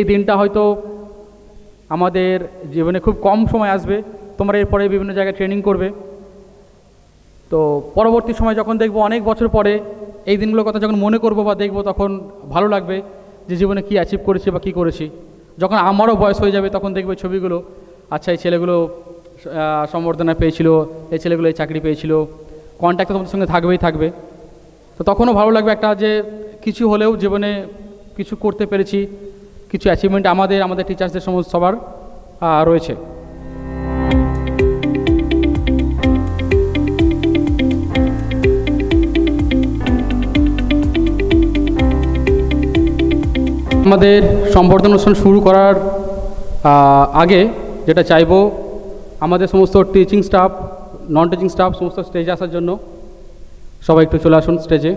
এই দিনটা হয়তো আমাদের জীবনে খুব কম সময় আসবে। তোমরা এরপরে বিভিন্ন জায়গায় ট্রেনিং করবে, তো পরবর্তী সময় যখন দেখবো অনেক বছর পরে এই দিনগুলোর কথা যখন মনে করবো বা দেখবো, তখন ভালো লাগবে যে জীবনে কী অ্যাচিভ করেছি বা কী করেছি। যখন আমারও বয়স হয়ে যাবে তখন দেখবে ছবিগুলো, আচ্ছা এই ছেলেগুলো সম্বর্ধনা পেয়েছিল, এই ছেলেগুলো এই চাকরি পেয়েছিল, কন্ট্যাক্ট তোমাদের সঙ্গে থাকবেই থাকবে। তো তখনও ভালো লাগবে একটা, যে কিছু হলেও জীবনে কিছু করতে পেরেছি, কিছু অ্যাচিভমেন্ট আমাদের টিচার্সদের সমস্ত সবার রয়েছে। আমাদের সম্বর্ধনা অনুষ্ঠান শুরু করার আগে যেটা চাইবো, আমাদের সমস্ত teaching staff, non teaching staff সমস্ত স্টেজে আসার জন্য সবাই একটু চলে আসুন স্টেজে।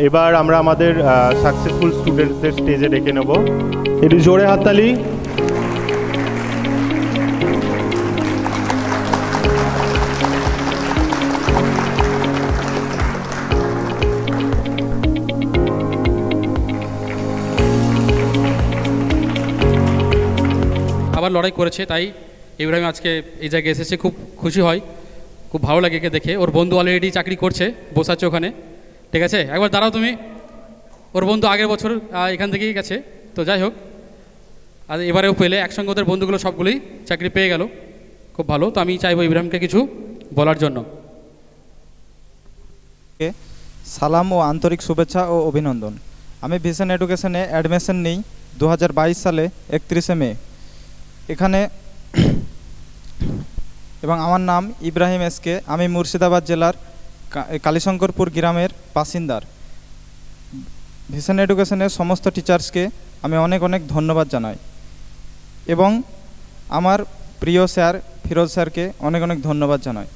এবার আমরা আমাদের সাকসেসফুল স্টুডেন্টসদের স্টেজে ডেকে নেব। একটু জোরে হাততালি। আবার লড়াই করেছে, তাই ইব্রাহিম আজকে এই জায়গায় এসেছে, খুব খুশি হয়, খুব ভালো লাগে একে দেখে। ওর বন্ধু অলরেডি চাকরি করছে, বসাচ্ছে ওখানে, ঠিক আছে? একবার দাঁড়াও তুমি। ওর বন্ধু আগের বছর এখান থেকেই গেছে, তো যাই হোক, আর এবারেও পেলে একসঙ্গে ওদের বন্ধুগুলো সবগুলোই চাকরি পেয়ে গেল, খুব ভালো। তো আমি চাইবো ইব্রাহিমকে কিছু বলার জন্য। সালাম ও আন্তরিক শুভেচ্ছা ও অভিনন্দন। আমি ভিশন এডুকেশনে অ্যাডমিশন নিই 2022 সালে 31 মে এখানে, এবং আমার নাম ইব্রাহিম এসকে। আমি মুর্শিদাবাদ জেলার কালীশঙ্করপুর গ্রামের বাসিন্দার। ভিশন এডুকেশনের সমস্ত টিচার্সকে আমি অনেক অনেক ধন্যবাদ জানাই, এবং আমার প্রিয় স্যার ফিরোজ স্যারকে অনেক অনেক ধন্যবাদ জানাই।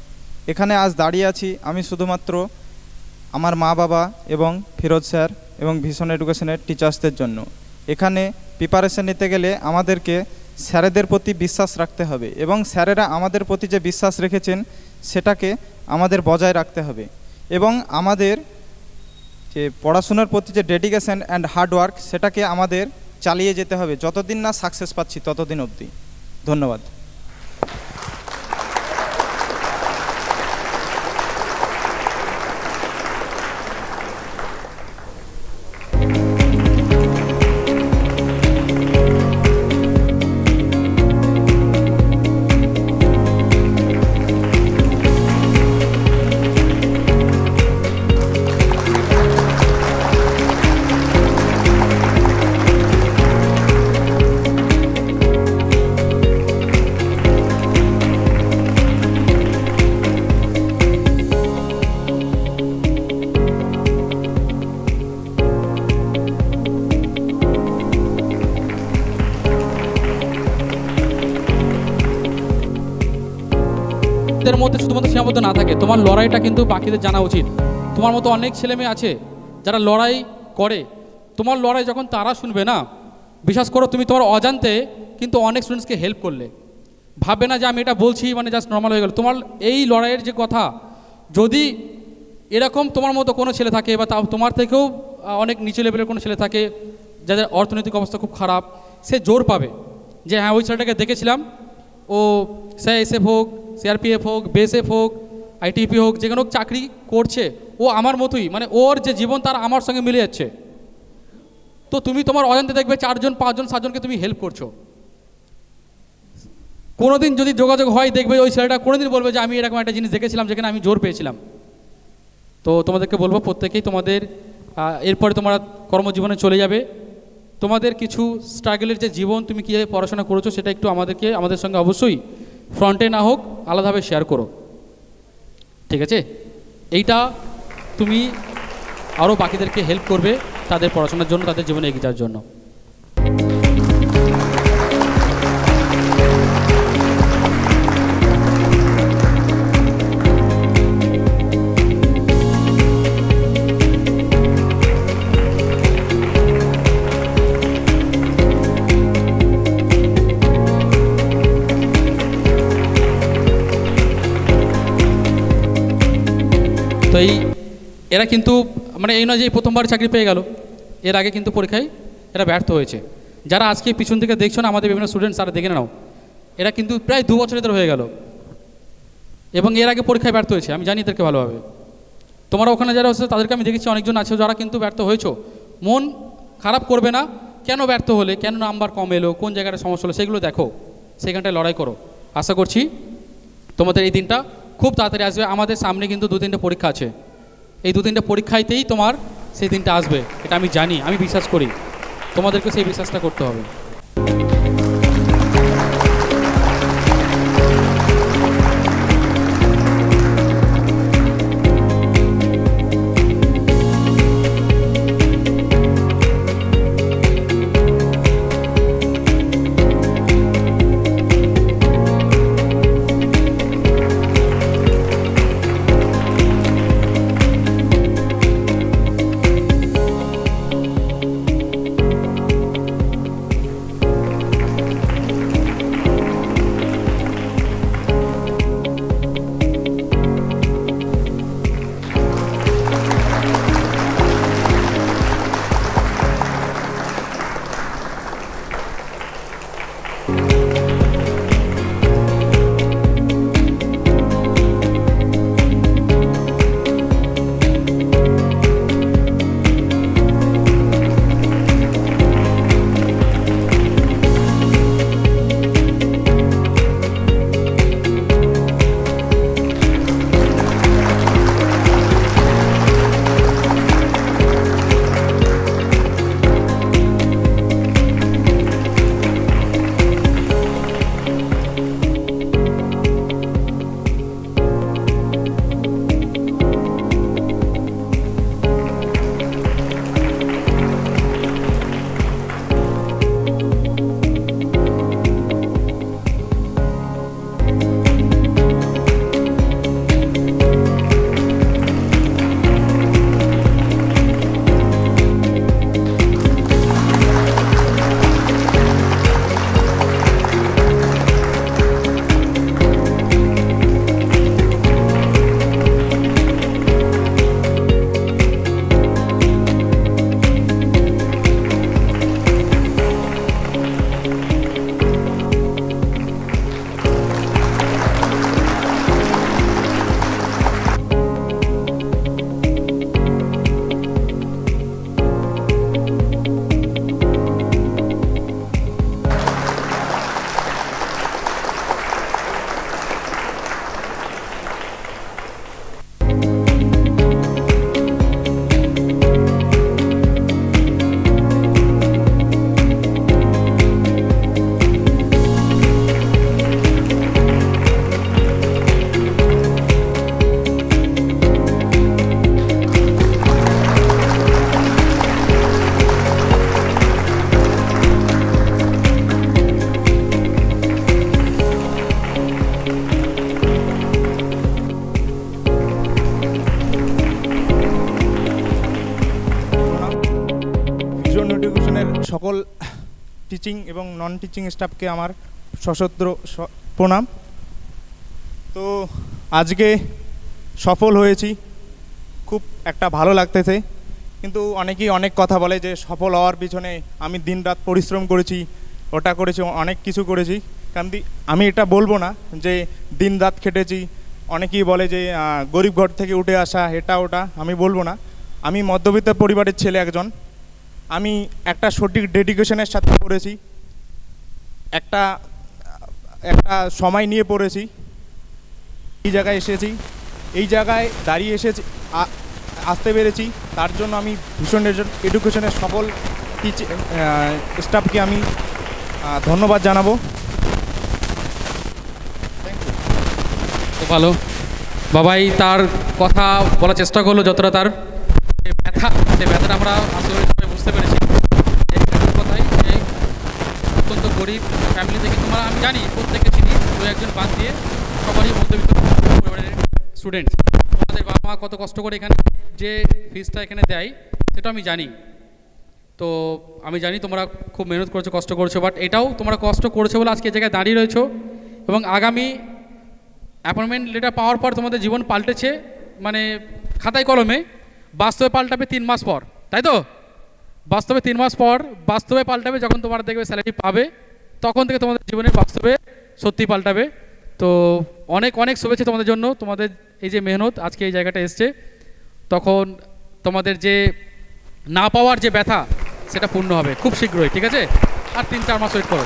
এখানে আজ দাঁড়িয়ে আছি আমি শুধুমাত্র আমার মা বাবা এবং ফিরোজ স্যার এবং ভিশন এডুকেশনের টিচার্সদের জন্য। এখানে প্রিপারেশন নিতে গেলে আমাদেরকে স্যারেদের প্রতি বিশ্বাস রাখতে হবে, এবং স্যারেরা আমাদের প্রতি যে বিশ্বাস রেখেছেন সেটাকে আমাদের বজায় রাখতে হবে, এবং আমাদের যে পড়াশোনার প্রতি যে ডেডিকেশন অ্যান্ড হার্ডওয়ার্ক সেটাকে আমাদের চালিয়ে যেতে হবে, যতদিন না সাকসেস পাচ্ছি ততদিন অবধি। ধন্যবাদ। এর মধ্যে শুধুমাত্র সীমাবদ্ধ না থাকে, তোমার লড়াইটা কিন্তু বাকিদের জানা উচিত। তোমার মতো অনেক ছেলে মেয়ে আছে যারা লড়াই করে, তোমার লড়াই যখন তারা শুনবে না, বিশ্বাস করো তুমি তোমার অজান্তে কিন্তু অনেক স্টুডেন্টসকে হেল্প করলে। ভাববে না যে আমি এটা বলছি মানে জাস্ট নর্মাল হয়ে গেল। তোমার এই লড়াইয়ের যে কথা, যদি এরকম তোমার মতো কোনো ছেলে থাকে বা তোমার থেকেও অনেক নিচু লেভেলের কোনো ছেলে থাকে যাদের অর্থনৈতিক অবস্থা খুব খারাপ, সে জোর পাবে যে হ্যাঁ ওই ছেলেটাকে দেখেছিলাম, ও সিআইএসএফ হোক, সিআরপিএফ হোক, বিএসএফ হোক, আইটিপি হোক, যে কোনো চাকরি করছে, ও আমার মতোই, মানে ওর যে জীবন তার আমার সঙ্গে মিলে যাচ্ছে। তো তুমি তোমার অজান্তে দেখবে 4 জন 5 জন 7 জনকে তুমি হেল্প করছো। কোনোদিন যদি যোগাযোগ হয় দেখবে ওই ছেলেটা কোনোদিন বলবে যে আমি এরকম একটা জিনিস দেখেছিলাম যেখানে আমি জোর পেয়েছিলাম। তো তোমাদেরকে বলবো প্রত্যেকেই তোমাদের এরপরে তোমরা কর্মজীবনে চলে যাবে, তোমাদের কিছু স্ট্রাগলের যে জীবন, তুমি কীভাবে পড়াশোনা করেছো সেটা একটু আমাদের সঙ্গে অবশ্যই ফ্রন্টে না হোক আলাদাভাবে শেয়ার করো, ঠিক আছে? এইটা তুমি আরও বাকিদেরকে হেল্প করবে তাদের পড়াশোনার জন্য, তাদের জীবনে এগিয়ে যাওয়ার জন্য। তো এরা কিন্তু মানে এই নয় যে প্রথমবার চাকরি পেয়ে গেল, এর আগে কিন্তু পরীক্ষায় এরা ব্যর্থ হয়েছে। যারা আজকে পিছন থেকে দেখছো না, আমাদের বিভিন্ন স্টুডেন্টস তারা দেখে নাও, এরা কিন্তু প্রায় 2 বছর এদের হয়ে গেল এবং এর আগে পরীক্ষায় ব্যর্থ হয়েছে। আমি জানি এদেরকে ভালোভাবে। তোমরা ওখানে যারা হচ্ছে তাদেরকে আমি দেখেছি, অনেকজন আছে যারা কিন্তু ব্যর্থ হয়েছো। মন খারাপ করবে না, কেন ব্যর্থ হলে, কেন নাম্বার কম এলো, কোন জায়গাটা সমস্যা হলো, সেগুলো দেখো, সেখানটায় লড়াই করো। আশা করছি তোমাদের এই দিনটা খুব তাড়াতাড়ি আসবে। আমাদের সামনে কিন্তু 2-3টে পরীক্ষা আছে, এই 2-3টে পরীক্ষাতেই তোমার সেই দিনটা আসবে, এটা আমি জানি, আমি বিশ্বাস করি। তোমাদেরকে সেই বিশ্বাসটা করতে হবে। সকল টিচিং এবং নন টিচিং স্টাফকে আমার সশ্রদ্ধ প্রণাম। তো আজকে সফল হয়েছি, খুব একটা ভালো লাগতেছে। কিন্তু অনেকেই অনেক কথা বলে যে সফল হওয়ার পিছনে আমি দিনরাত পরিশ্রম করেছি, ওটা করেছি, অনেক কিছু করেছি। কারণ আমি এটা বলবো না যে দিনরাত খেটেছি। অনেকেই বলে যে গরিব ঘর থেকে উঠে আসা, এটা ওটা, আমি বলবো না। আমি মধ্যবিত্ত পরিবারের ছেলে একজন। আমি একটা সঠিক ডেডিকেশনের সাথে পড়েছি, একটা সময় নিয়ে পড়েছি, এই জায়গায় এসেছি, এই জায়গায় দাঁড়িয়ে এসেছি, আসতে পেরেছি। তার জন্য আমি ভীষণ এডুকেশনের সকল স্টাফকে আমি ধন্যবাদ জানাবো। তো ভালো, বাবাই তার কথা বলার চেষ্টা করলো, যতটা তার ব্যথা, সেই ব্যথাটা আমরা আসলে সবাই বুঝতে পেরেছি। কথাই অত্যন্ত গরিব ফ্যামিলি থেকে, তোমরা আমি জানি প্রত্যেকে চিনি, 2-1 বাদ দিয়ে সবারই মধ্যবিত্ত পরিবারের স্টুডেন্ট। তোমাদের বাবা মা কত কষ্ট করে এখানে যে ফিসটা এখানে দেয় সেটা আমি জানি। তো আমি জানি তোমরা খুব মেহনত করেছো, কষ্ট করেছো, বাট এটাও তোমরা কষ্ট করেছো বলে আজকে এই জায়গায় দাঁড়িয়ে রয়েছো এবং আগামী অ্যাপয়েন্টমেন্ট লেটার পাওয়ার পর তোমাদের জীবন পাল্টেছে, মানে খাতায় কলমে, বাস্তবে পাল্টাবে 3 মাস পর, তাই তো? বাস্তবে 3 মাস পর বাস্তবে পাল্টাবে, যখন তোমরা দেখবে স্যালারি পাবে, তখন থেকে তোমাদের জীবনে বাস্তবে সত্যি পাল্টাবে। তো অনেক অনেক শুভেচ্ছা তোমাদের জন্য, তোমাদের এই যে মেহনত আজকে এই জায়গাটা এসছে, তখন তোমাদের যে না পাওয়ার যে ব্যথা সেটা পূর্ণ হবে খুব শীঘ্রই, ঠিক আছে? আর 3-4 মাস ওয়েট করো।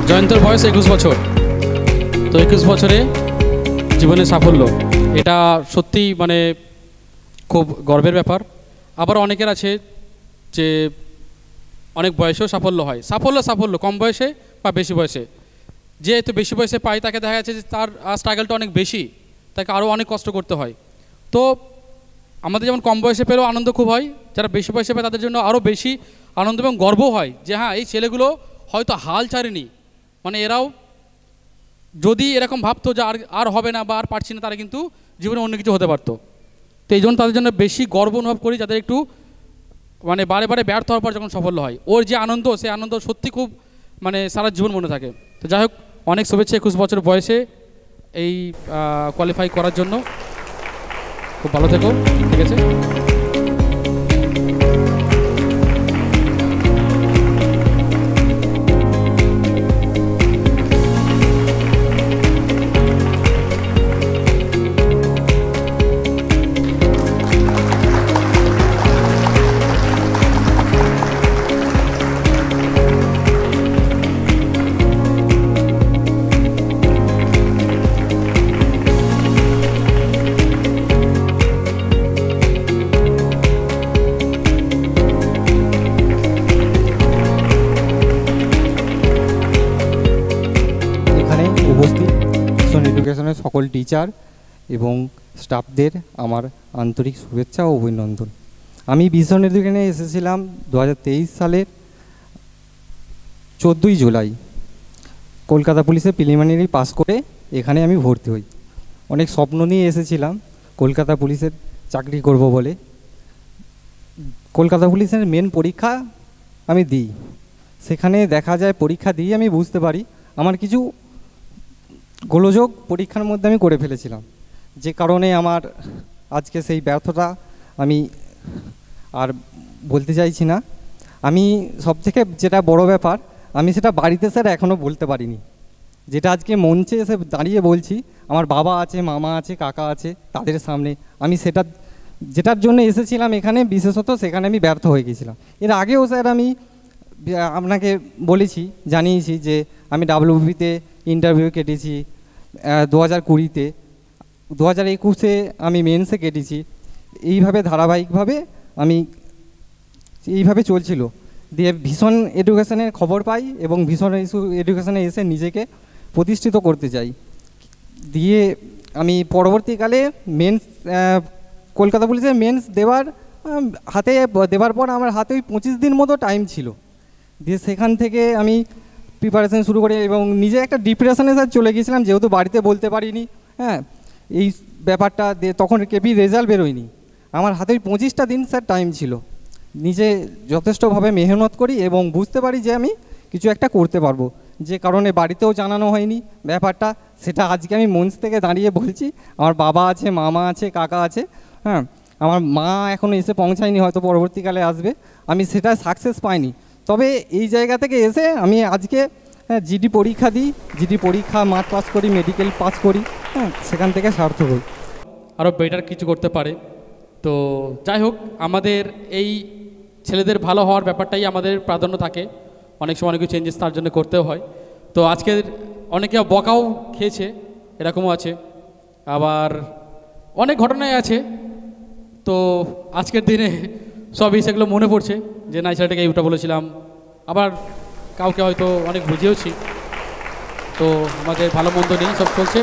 জয়ন্তর বয়স 21 বছর। তো 21 বছরে জীবনে সাফল্য, এটা সত্যি মানে খুব গর্বের ব্যাপার। আবার অনেকের আছে যে অনেক বয়সেও সাফল্য হয়, সাফল্য কম বয়সে বা বেশি বয়সে। যেহেতু বেশি বয়সে পায় তাকে দেখা যাচ্ছে যে তার স্ট্রাগলটা অনেক বেশি, তাকে আরও অনেক কষ্ট করতে হয়। তো আমাদের যেমন কম বয়সে পেলেও আনন্দ খুব হয়, যারা বেশি বয়সে পায় তাদের জন্য আরও বেশি আনন্দ এবং গর্ব হয় যে হ্যাঁ, এই ছেলেগুলো হয়তো হাল ছাড়েনি, মানে এরাও যদি এরকম ভাবতো যে আর হবে না বা আর পারছি না, তারা কিন্তু জীবনে অন্য কিছু হতে পারতো। তো এই জন্য তাদের জন্য বেশি গর্ব অনুভব করি, যাদের একটু মানে বারে বারে ব্যর্থ হওয়ার পর যখন সফল হয়, ওর যে আনন্দ, সেই আনন্দ সত্যি খুব মানে সারা জীবন মনে থাকে। তো যাই হোক, অনেক শুভেচ্ছা 21 বছর বয়সে এই কোয়ালিফাই করার জন্য। খুব ভালো থেকো, ঠিক আছে? সকল টিচার এবং স্টাফদের আমার আন্তরিক শুভেচ্ছা ও অভিনন্দন। আমি ভিশন এডুকেশনে এসেছিলাম 2023 সালের 14ই জুলাই। কলকাতা পুলিশে প্রিলিমিনারি পাস করে এখানে আমি ভর্তি হই। অনেক স্বপ্ন নিয়ে এসেছিলাম কলকাতা পুলিশের চাকরি করব বলে। কলকাতা পুলিশের মেন পরীক্ষা আমি দিই, সেখানে দেখা যায় পরীক্ষা দিয়ে আমি বুঝতে পারি আমার কিছু গোলযোগ পরীক্ষার মধ্যে আমি করে ফেলেছিলাম, যে কারণে আমার আজকে সেই ব্যর্থতা আমি আর বলতে চাইছি না। আমি সবথেকে যেটা বড় ব্যাপার, আমি সেটা বাড়িতে স্যার এখনও বলতে পারিনি, যেটা আজকে মঞ্চে এসে দাঁড়িয়ে বলছি। আমার বাবা আছে, মামা আছে, কাকা আছে, তাদের সামনে আমি সেটা যেটার জন্য এসেছিলাম এখানে, বিশেষত সেখানে আমি ব্যর্থ হয়ে গেছিলাম। এর আগেও স্যার আমি আপনাকে বলেছি, জানিয়েছি যে আমি WBতে ইন্টারভিউ কেটেছি 2020-তে, 2021-এ আমি মেন্সে কেটেছি। এইভাবে ধারাবাহিকভাবে আমি এইভাবে চলছিল। দিয়ে ভীষণ এডুকেশনের খবর পাই এবং ভীষণ এডুকেশনে এসে নিজেকে প্রতিষ্ঠিত করতে চাই। দিয়ে আমি পরবর্তীকালে মেন্স, কলকাতা পুলিশের মেন্স দেওয়ার পর আমার হাতে ওই 25 দিন মতো টাইম ছিল। দিয়ে সেখান থেকে আমি প্রিপারেশান শুরু করি এবং নিজে একটা ডিপ্রেশনে স্যার চলে গিয়েছিলাম, যেহেতু বাড়িতে বলতে পারিনি। হ্যাঁ, এই ব্যাপারটা দিয়ে তখন কেবি রেজাল্ট বেরোয়নি। আমার হাতে ওই 25টা দিন স্যার টাইম ছিল। নিজে যথেষ্টভাবে মেহনত করি এবং বুঝতে পারি যে আমি কিছু একটা করতে পারবো, যে কারণে বাড়িতেও জানানো হয়নি ব্যাপারটা। সেটা আজকে আমি মঞ্চ থেকে দাঁড়িয়ে বলছি। আমার বাবা আছে, মামা আছে, কাকা আছে। হ্যাঁ, আমার মা এখনও এসে পৌঁছায়নি, হয়তো পরবর্তীকালে আসবে। আমি সেটা সাকসেস পাইনি, তবে এই জায়গা থেকে এসে আমি আজকে জিডি পরীক্ষা দিই, জিডি পরীক্ষা মাঠ পাস করি, মেডিকেল পাস করি। হ্যাঁ, সেখান থেকে সার্থক হই। আরও বেটার কিছু করতে পারে। তো যাই হোক, আমাদের এই ছেলেদের ভালো হওয়ার ব্যাপারটাই আমাদের প্রাধান্য থাকে। অনেক সময় অনেক চেঞ্জেস তার জন্য করতেও হয়। তো আজকের অনেকে বকাও খেয়েছে, এরকমও আছে। আবার অনেক ঘটনাই আছে। তো আজকের দিনে সবই সেগুলো মনে পড়ছে যে না, ছেলেটাকে এইটা বলেছিলাম, আবার কাউকে হয়তো অনেক বুঝিয়েওছি। তো আমাদের ভালো মন্দ নেই, সব চলছে।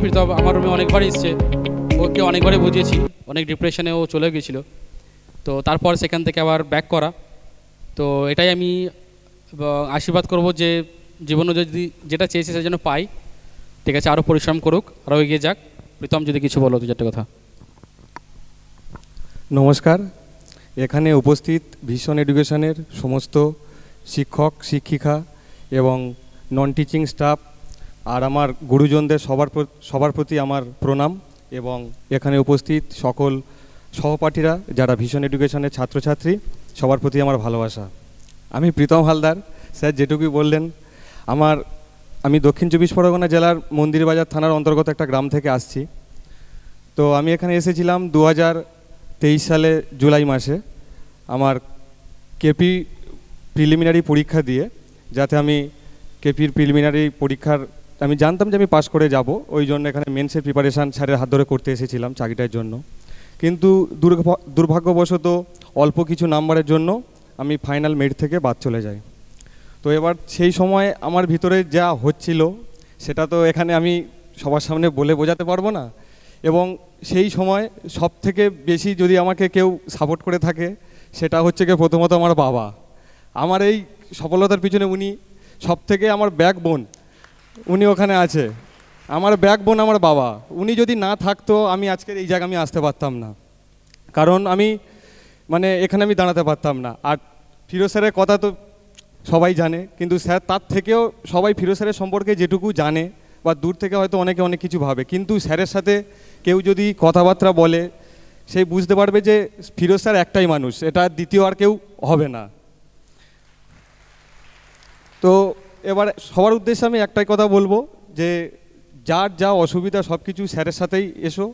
প্রীতম আমার রুমে অনেকবারই এসছে, ওকে অনেকবারই বুঝিয়েছি, অনেক ডিপ্রেশনে ও চলে গিয়েছিল। তো তারপর সেখান থেকে আবার ব্যাক করা। তো এটাই আমি আশীর্বাদ করব যে জীবনে যদি যেটা চেয়েছে সেটা যেন পাই। ঠিক আছে, আরও পরিশ্রম করুক, আরও এগিয়ে যাক। প্রীতম যদি কিছু বলো, দু চারটে কথা। নমস্কার। এখানে উপস্থিত ভিশন এডুকেশনের সমস্ত শিক্ষক শিক্ষিকা এবং নন টিচিং স্টাফ আর আমার গুরুজনদের সবার প্রতি আমার প্রণাম, এবং এখানে উপস্থিত সকল সহপাঠীরা যারা ভিশন এডুকেশনের ছাত্রছাত্রী, সবার প্রতি আমার ভালোবাসা। আমি প্রীতম হালদার। স্যার যেটুকুই বললেন, আমি দক্ষিণ চব্বিশ পরগনা জেলার মন্দিরবাজার থানার অন্তর্গত একটা গ্রাম থেকে আসছি। তো আমি এখানে এসেছিলাম 2023 সালে জুলাই মাসে আমার কেপি প্রিলিমিনারি পরীক্ষা দিয়ে, যাতে আমি কেপির প্রিলিমিনারি পরীক্ষার আমি জানতাম যে আমি পাস করে যাব, ওই জন্য এখানে মেন্সের প্রিপারেশান স্যারের হাত ধরে করতে এসেছিলাম চাকরিটার জন্য। কিন্তু দুর্ভাগ্যবশত অল্প কিছু নাম্বারের জন্য আমি ফাইনাল মেরিট থেকে বাদ চলে যাই। তো এবার সেই সময় আমার ভিতরে যা হচ্ছিল সেটা তো এখানে আমি সবার সামনে বলে বোঝাতে পারবো না। এবং সেই সময় সব থেকে বেশি যদি আমাকে কেউ সাপোর্ট করে থাকে সেটা হচ্ছে কি প্রথমত আমার বাবা। আমার এই সফলতার পিছনে উনি সব থেকে আমার ব্যাকবোন, উনি ওখানে আছে। আমার ব্যাকবোন আমার বাবা। উনি যদি না থাকতো আমি আজকের এই জায়গায় আমি আসতে পারতাম না, কারণ আমি এখানে আমি দাঁড়াতে পারতাম না। আর ফিরোজ স্যারের কথা তো সবাই জানে, কিন্তু স্যার তার থেকেও সবাই ফিরোজ স্যারের সম্পর্কে যেটুকু জানে বা দূর থেকে হয়তো অনেকে অনেক কিছু ভাবে, কিন্তু স্যারের সাথে কেউ যদি কথাবার্তা বলে সেই বুঝতে পারবে যে ফিরোজ স্যার একটাই মানুষ, এটা দ্বিতীয় আর কেউ হবে না। তো এবার সবার উদ্দেশ্যে আমি একটাই কথা বলবো যে যার যা অসুবিধা সব কিছু স্যারের সাথেই এসো।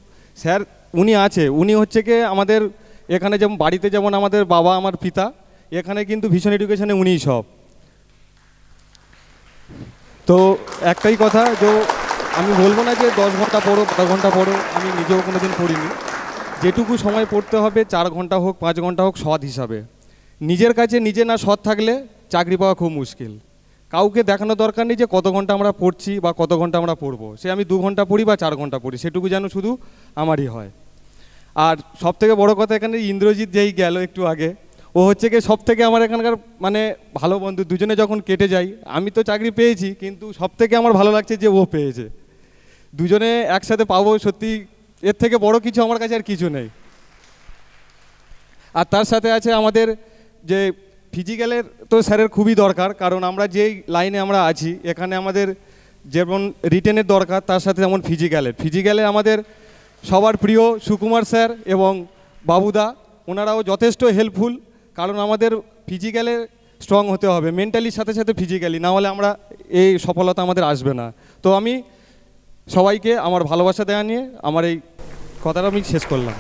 স্যার উনি আছে, উনি হচ্ছে কি আমাদের এখানে যেমন বাড়িতে যেমন আমাদের বাবা আমার পিতা, এখানে কিন্তু ভিশন এডুকেশনে উনিই সব। তো একটাই কথা, যে আমি বলবো না যে 10 ঘন্টা পড়ো 12 ঘন্টা পড়ো, আমি নিজেও কোনো দিন পড়িনি। যেটুকু সময় পড়তে হবে 4 ঘন্টা হোক 5 ঘন্টা হোক সৎ হিসাবে। নিজের কাছে নিজে না সৎ থাকলে চাকরি পাওয়া খুব মুশকিল। কাউকে দেখানো দরকার নেই যে কত ঘন্টা আমরা পড়ছি বা কত ঘন্টা আমরা পড়বো, সে আমি 2 ঘন্টা পড়ি বা 4 ঘন্টা পড়ি, সেটুকু যেন শুধু আমারই হয়। আর সব থেকে বড়ো কথা, এখানে ইন্দ্রজিৎ যেই গেল একটু আগে, ও হচ্ছে কি সব থেকে আমার এখানকার ভালো বন্ধু। দুজনে যখন কেটে যাই, আমি তো চাকরি পেয়েছি, কিন্তু সব থেকে আমার ভালো লাগছে যে ও পেয়েছে। দুজনে একসাথে পাবো, সত্যি এর থেকে বড় কিছু আমার কাছে আর কিছু নেই। আর তার সাথে আছে আমাদের যে ফিজিক্যালের তো স্যারের খুবই দরকার, কারণ আমরা যেই লাইনে আমরা আছি এখানে আমাদের যেমন রিটেনের দরকার, তার সাথে যেমন ফিজিক্যালে আমাদের সবার প্রিয় সুকুমার স্যার এবং বাবুদা, ওনারাও যথেষ্ট হেল্পফুল। কারণ আমাদের ফিজিক্যালে স্ট্রং হতে হবে, মেন্টালির সাথে সাথে ফিজিক্যালি, না হলে আমরা এই সফলতা আমাদের আসবে না। তো আমি সবাইকে আমার ভালোবাসা দেওয়া নিয়ে আমার এই কথাটা আমি শেষ করলাম।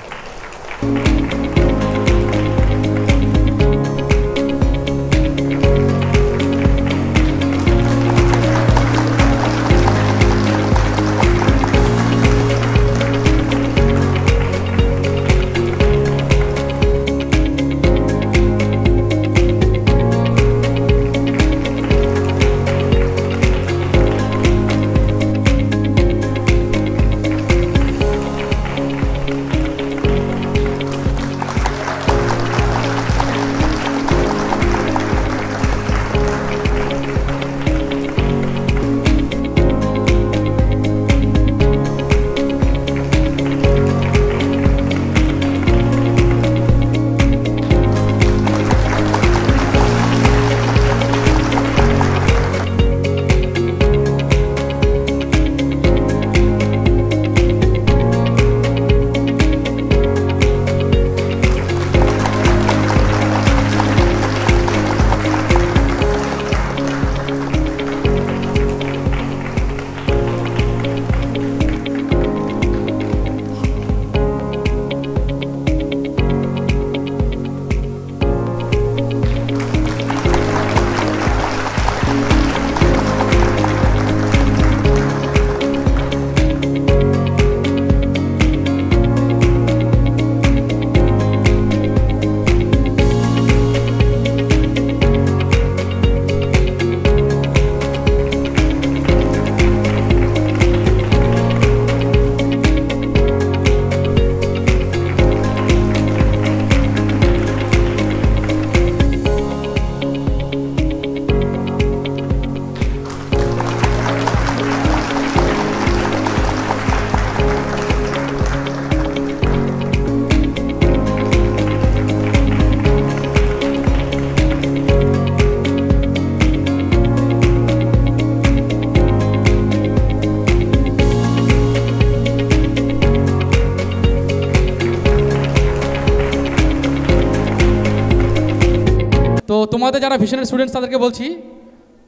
তোমাদের যারা ভিশনের স্টুডেন্টস তাদেরকে বলছি,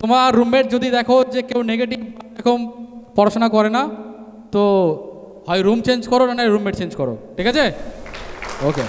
তোমার রুমমেট যদি দেখো যে কেউ নেগেটিভ এরকম পড়াশোনা করে না, তো হয় রুম চেঞ্জ করো না রুমমেট চেঞ্জ করো, ঠিক আছে? ওকে।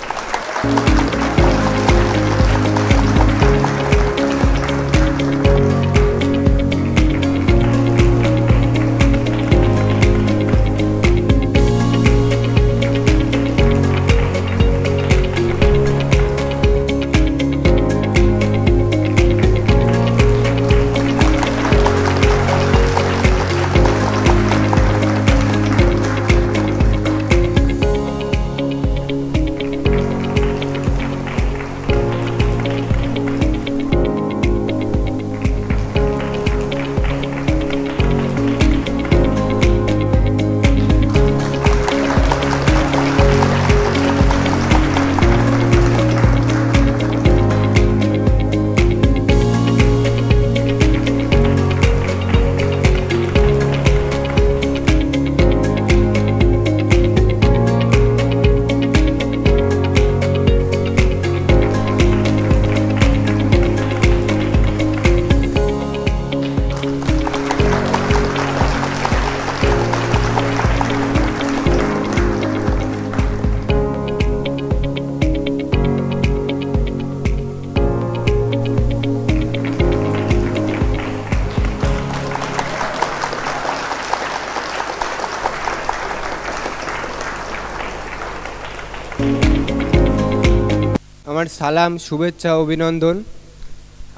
আমার সালাম, শুভেচ্ছা, অভিনন্দন।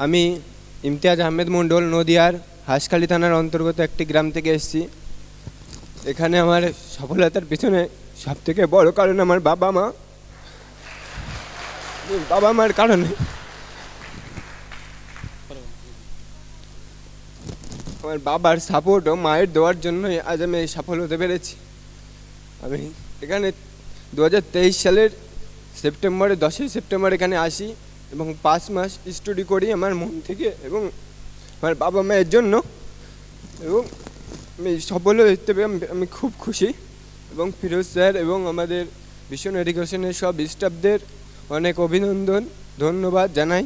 আমি ইমতিয়াজ আহমেদ মণ্ডল, নদিয়ার হাঁসখালি থানার অন্তর্গত একটি গ্রাম থেকে এসেছি। এখানে আমার সফলতার পিছনে সবথেকে বড় কারণ আমার বাবা মার কারণে আমার বাবার সাপোর্ট ও মায়ের দেওয়ার জন্যই আজ আমি এই সফল হতে পেরেছি। আমি এখানে 2023 সালের সেপ্টেম্বরে 10ই সেপ্টেম্বর এখানে আসি এবং 5 মাস স্টাডি করি আমার মন থেকে এবং আমার বাবা মায়ের জন্য, এবং আমি সফল হতে পেরে আমি খুব খুশি। এবং ফিরোজ স্যার এবং আমাদের ভিশন এডুকেশনের সব স্টাফদের অনেক অভিনন্দন, ধন্যবাদ জানাই।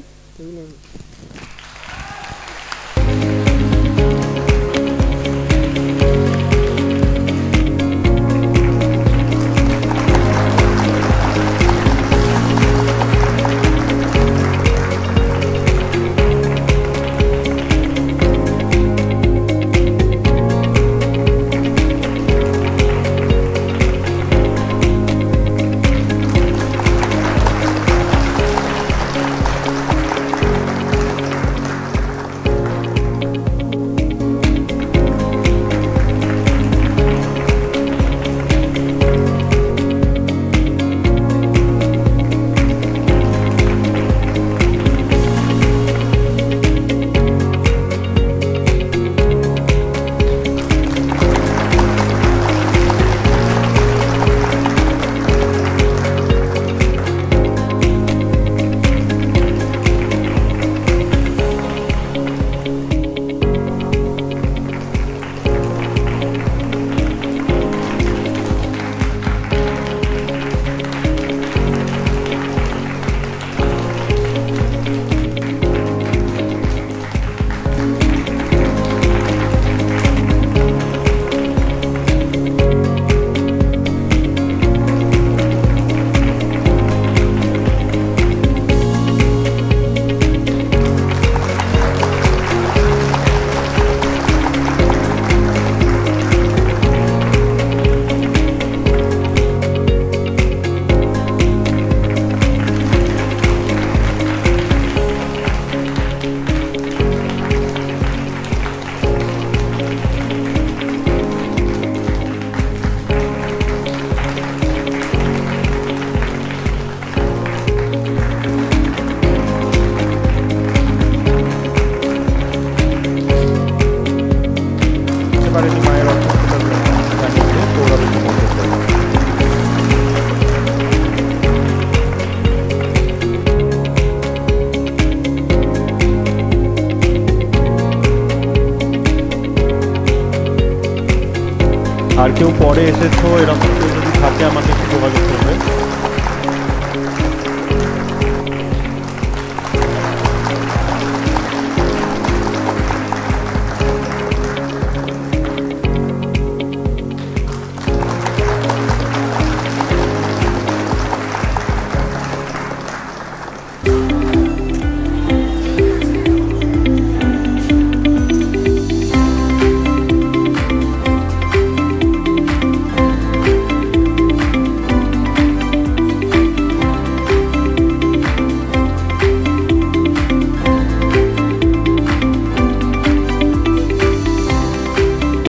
আর কেউ পরে এসেছো এরকম কেউ যদি থাকে আমাকে একটু যোগাযোগ করো।